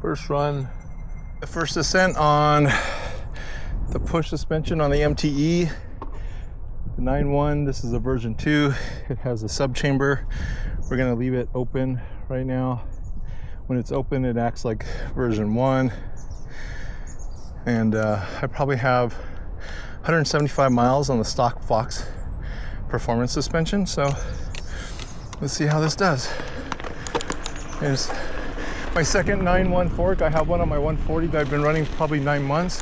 First run, the first ascent on the push suspension on the MTe. The 9.1, this is a version 2. It has a sub chamber. We're gonna leave it open right now. When it's open, it acts like version 1. And I probably have 175 miles on the stock Fox performance suspension. So let's see how this does. Here's my second 9.1 fork. I have one on my 140 that I've been running probably 9 months.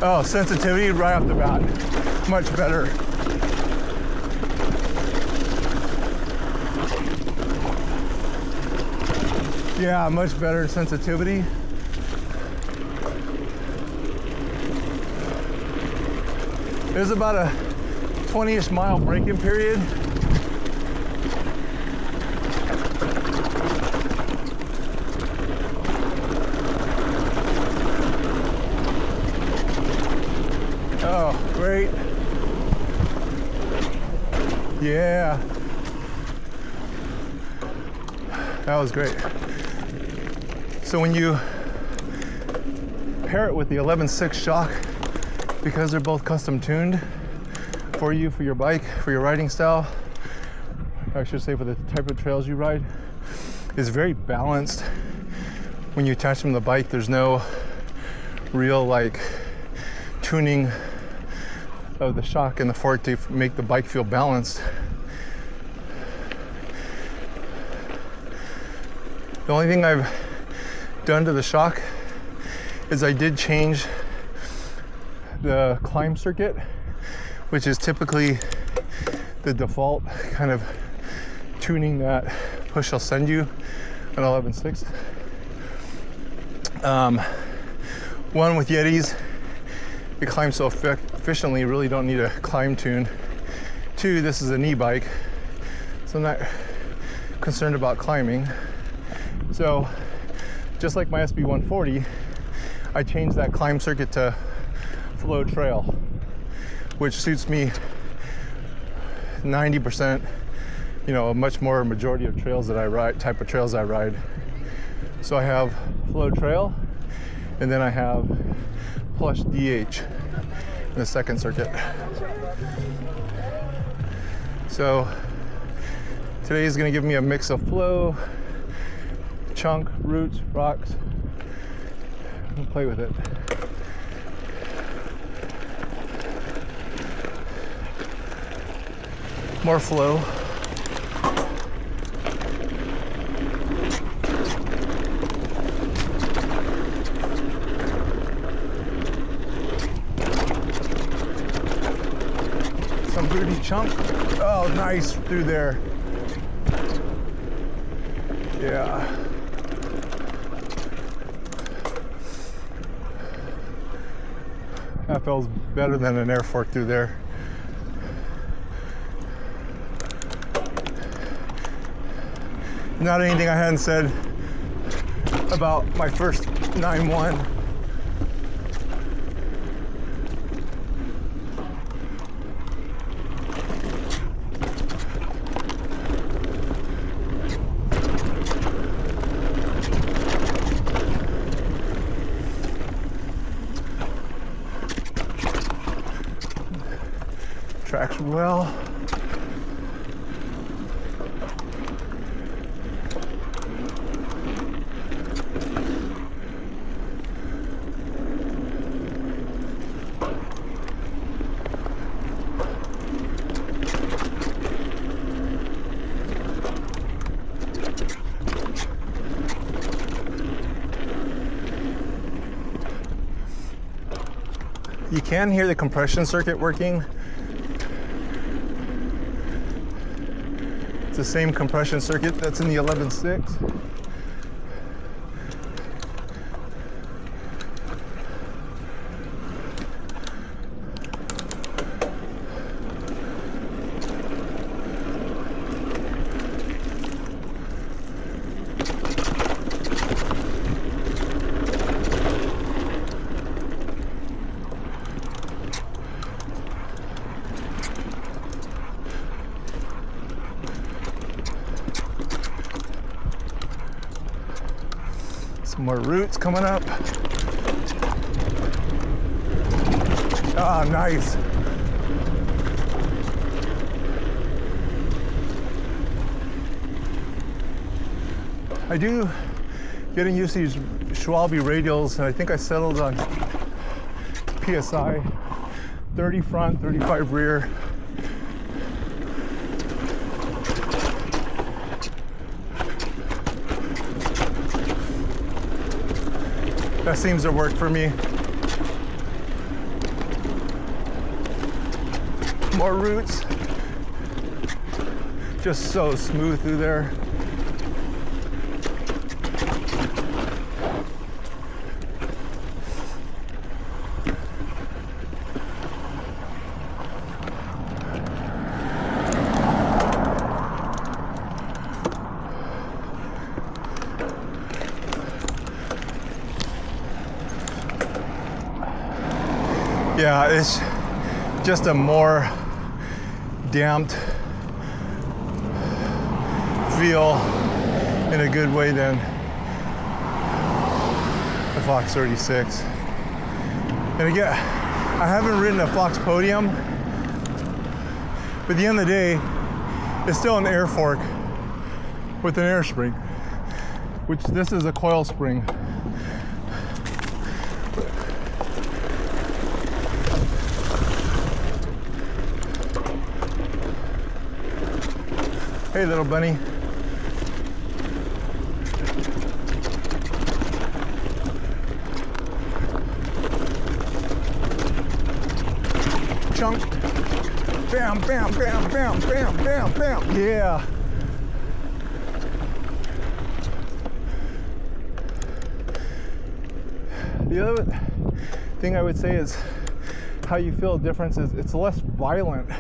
Oh, sensitivity right off the bat, much better. Yeah, much better sensitivity. There's about a 20-ish mile break-in period. Oh, great. Yeah. That was great. So when you pair it with the 11.6 shock, because they're both custom tuned for you, for your bike, for your riding style, I should say for the type of trails you ride, is very balanced. When you attach them to the bike, there's no real like tuning of the shock and the fork to make the bike feel balanced. The only thing I've done to the shock is I did change the climb circuit, which is typically the default kind of tuning that Push will send you an 11.6. One, with Yetis, it climbs so efficiently, you really don't need a climb tune. Two, this is an e-bike, so I'm not concerned about climbing. So just like my SB140, I changed that climb circuit to flow trail, which suits me 90%, you know, a much more majority of trails that I ride, type of trails I ride. So I have flow trail, and then I have plush DH in the second circuit. So today is gonna give me a mix of flow, chunk, roots, rocks. I'll play with it. More flow. Some booty chunk. Oh, nice through there. Yeah. That feels better than an air fork through there. Not anything I hadn't said about my first 9.1. Tracks well. You can hear the compression circuit working. It's the same compression circuit that's in the 11.6. Some more roots coming up. Ah, nice. I do getting used to these Schwalbe radials, and I think I settled on PSI 30 front, 35 rear. That seems to work for me. More roots. Just so smooth through there. Yeah, it's just a more damped feel in a good way than the Fox 36. And again, I haven't ridden a Fox Podium, but at the end of the day, it's still an air fork with an air spring, which this is a coil spring. Hey, little bunny. Chunk. Bam, bam, bam, bam, bam, bam, bam. Yeah. The other thing I would say is how you feel a difference is it's less violent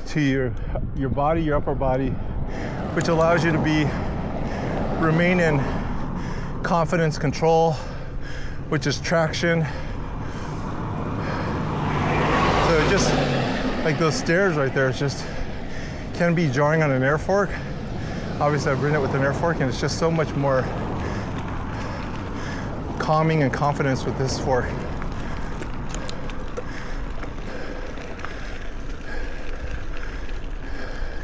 to your body, your upper body, which allows you to remain in confidence control, which is traction. So it just like those stairs right there, it's just can be jarring on an air fork. Obviously I've ridden it with an air fork and it's just so much more calming and confidence with this fork.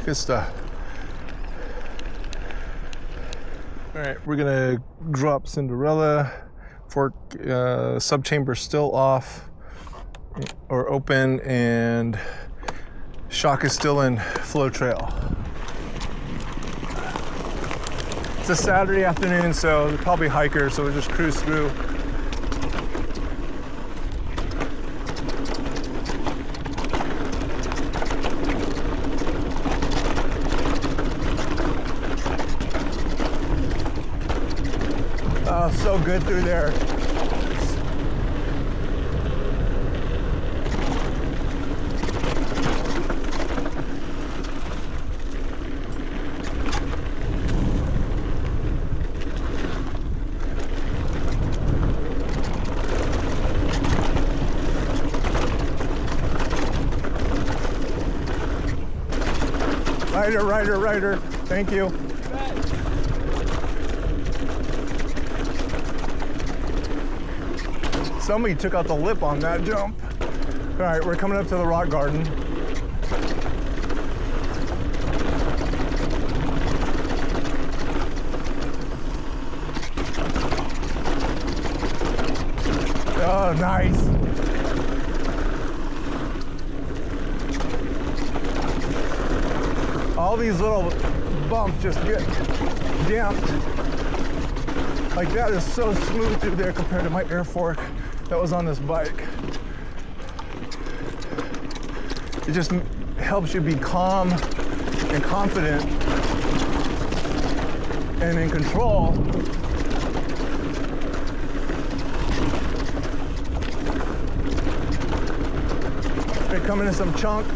Good stuff. All right, we're gonna drop Cinderella. Fork subchamber still off or open, and shock is still in flow trail. It's a Saturday afternoon, so they're probably hikers, so we'll just cruise through. So good through there. Rider. Thank you. Somebody took out the lip on that jump. All right, we're coming up to the rock garden. Oh, nice. All these little bumps just get damped. Like that is so smooth through there compared to my air fork that was on this bike. It just helps you be calm and confident and in control. They're coming in some chunk.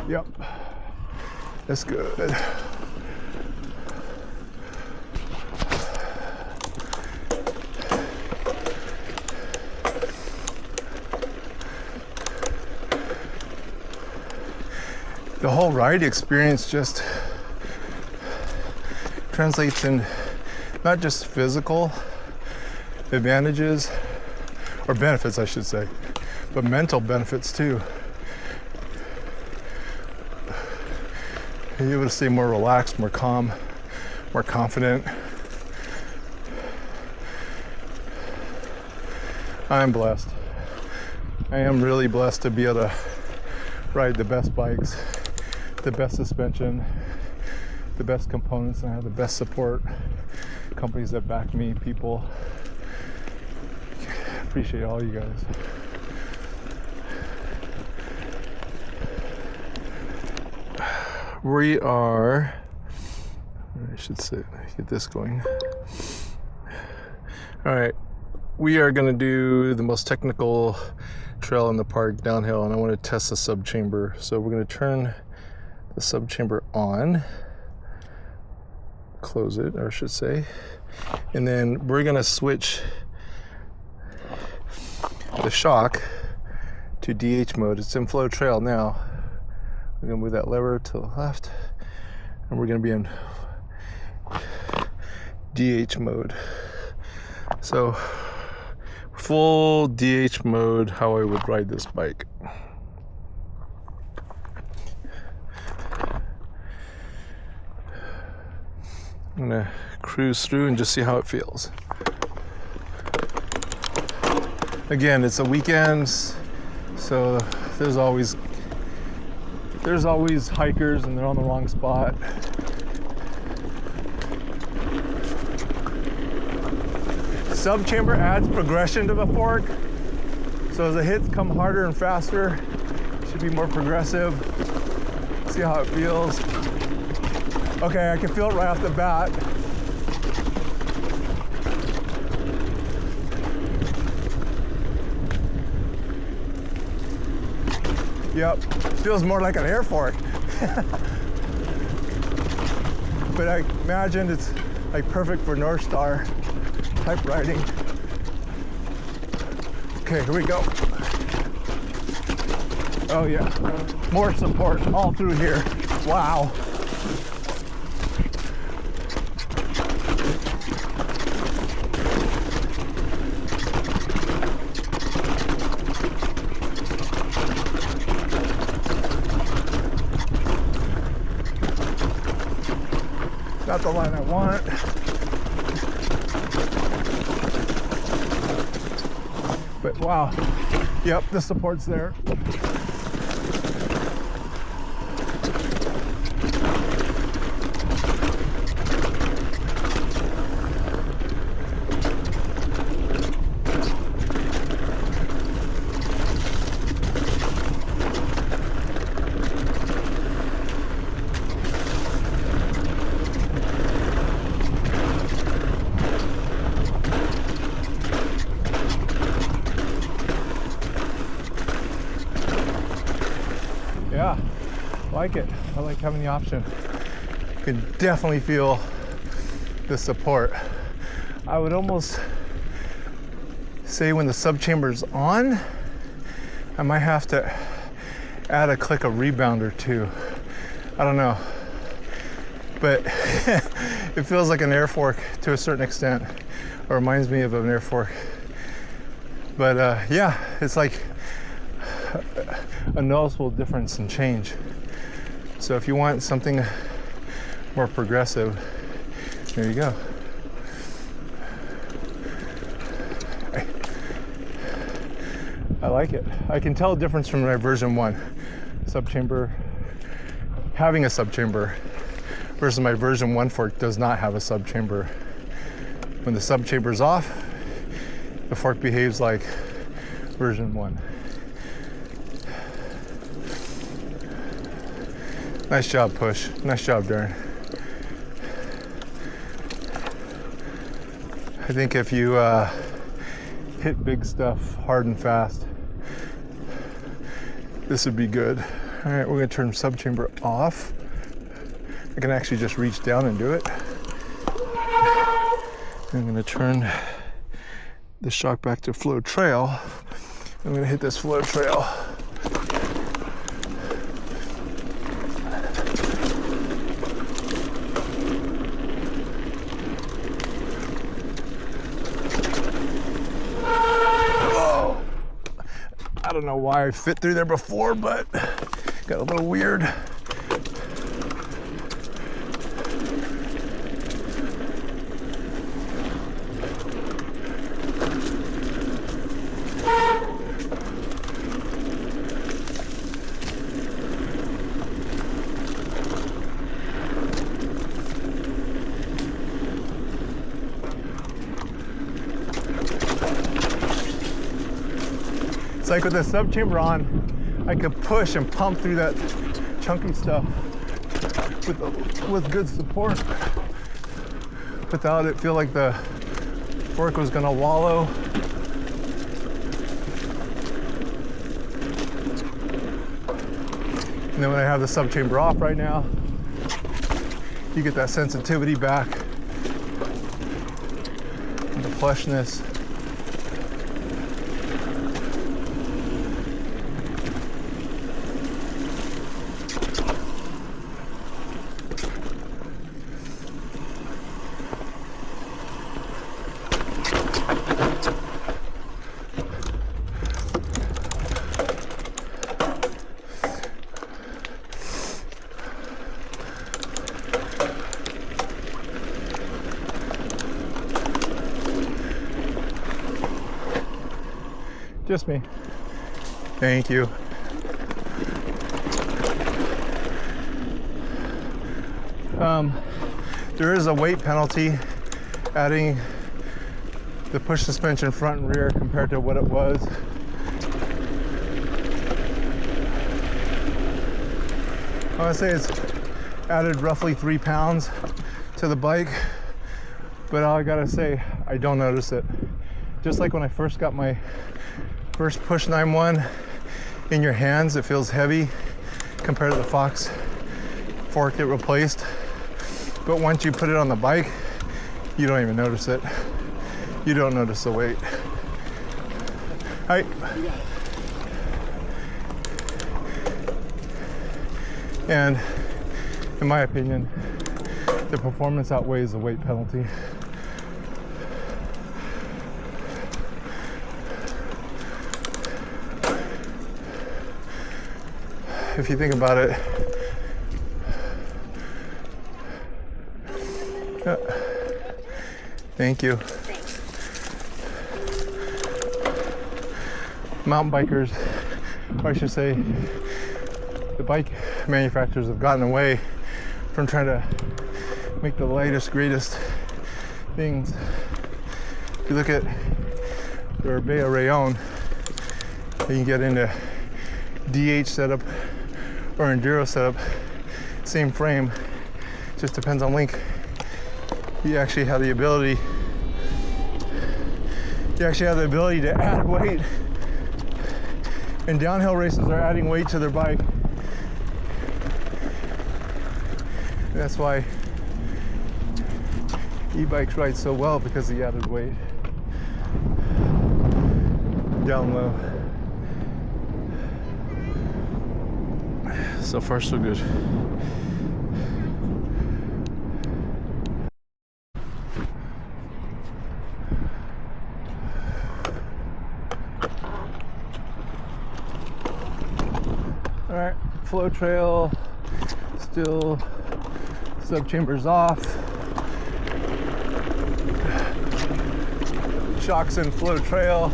Yep, that's good. the whole ride experience just translates in not just physical advantages, or benefits I should say, but mental benefits too. You're able to stay more relaxed, more calm, more confident. I'm blessed. I am really blessed to be able to ride the best bikes, the best suspension, the best components, and I have the best support. Companies that back me, people. Appreciate all you guys. We are, I should say, get this going. All right, we are gonna do the most technical trail in the park downhill, and I want to test the sub chamber. So we're gonna turn the sub chamber on, close it, or I should say, and then we're gonna switch the shock to DH mode. It's in flow trail now. We're gonna move that lever to the left, and we're gonna be in DH mode. So full DH mode, how I would ride this bike. I'm gonna cruise through and just see how it feels. Again, it's a weekend, so there's always hikers and they're on the wrong spot. Sub chamber adds progression to the fork, so as the hits come harder and faster, it should be more progressive. See how it feels. Okay, I can feel it right off the bat. Yep, feels more like an air fork. But I imagine it's like perfect for North Star type riding. Okay, here we go. Oh yeah, more support all through here. Wow. Not the line I want. But wow, yep, the support's there. Yeah, I like it. I like having the option. You can definitely feel the support. I would almost say when the sub chamber's on, I might have to add a click of rebound or two. I don't know. But it feels like an air fork to a certain extent, or reminds me of an air fork. But yeah, it's like a noticeable difference and change. So if you want something more progressive, there you go. I like it. I can tell a difference from my version 1 sub chamber, having a sub chamber, versus my version 1 fork does not have a sub chamber. When the sub chamber is off, the fork behaves like version 1. Nice job, Push. Nice job, Darren. I think if you hit big stuff hard and fast, this would be good. All right, we're gonna turn sub chamber off. I can actually just reach down and do it. I'm gonna turn the shock back to flow trail. I'm gonna hit this flow trail. I don't know why I fit through there before, but got a little weird. It's like with the sub chamber on, I could push and pump through that chunky stuff with good support without it feel like the fork was gonna wallow. And then when I have the sub chamber off right now, you get that sensitivity back, and the plushness. Just me. Thank you. There is a weight penalty adding the push suspension front and rear compared to what it was. I want to say it's added roughly 3 pounds to the bike, but all I gotta say, I don't notice it. Just like when I first got my first Push 9.1 in your hands, it feels heavy compared to the Fox fork it replaced. But once you put it on the bike, you don't even notice it. You don't notice the weight. Hi. And in my opinion, the performance outweighs the weight penalty. If you think about it, thank you. Mountain bikers, or I should say, the bike manufacturers have gotten away from trying to make the lightest, greatest things. If you look at the Orbea Rayon, you can get into DH setup or enduro setup, same frame, just depends on link. You actually have the ability to add weight, and downhill races are adding weight to their bike. And that's why e-bikes ride so well, because of the added weight down low. So far, so good. All right, flow trail, still sub chambers off. Shocks in flow trail.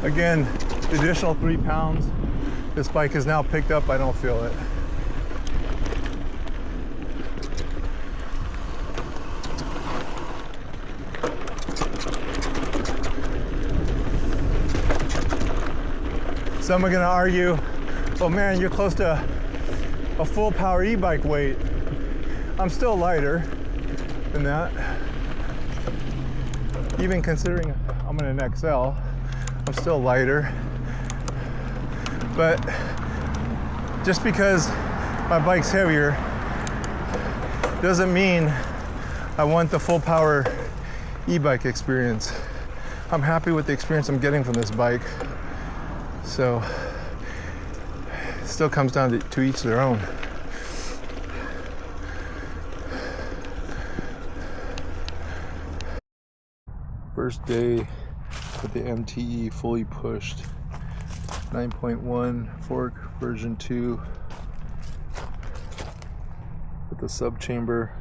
Again, the additional 3 pounds this bike has now picked up, I don't feel it. Some are gonna argue, oh man, you're close to a full power e-bike weight. I'm still lighter than that. Even considering I'm in an XL, I'm still lighter. But just because my bike's heavier doesn't mean I want the full power e-bike experience. I'm happy with the experience I'm getting from this bike. So it still comes down to each their own. First day with the MTe fully pushed. 9.1 fork version 2 with the sub chamber,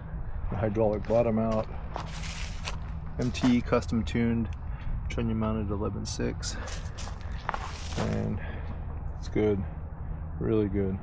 the hydraulic bottom out. MTe custom tuned, trunnion mounted 11.6, and it's good, really good.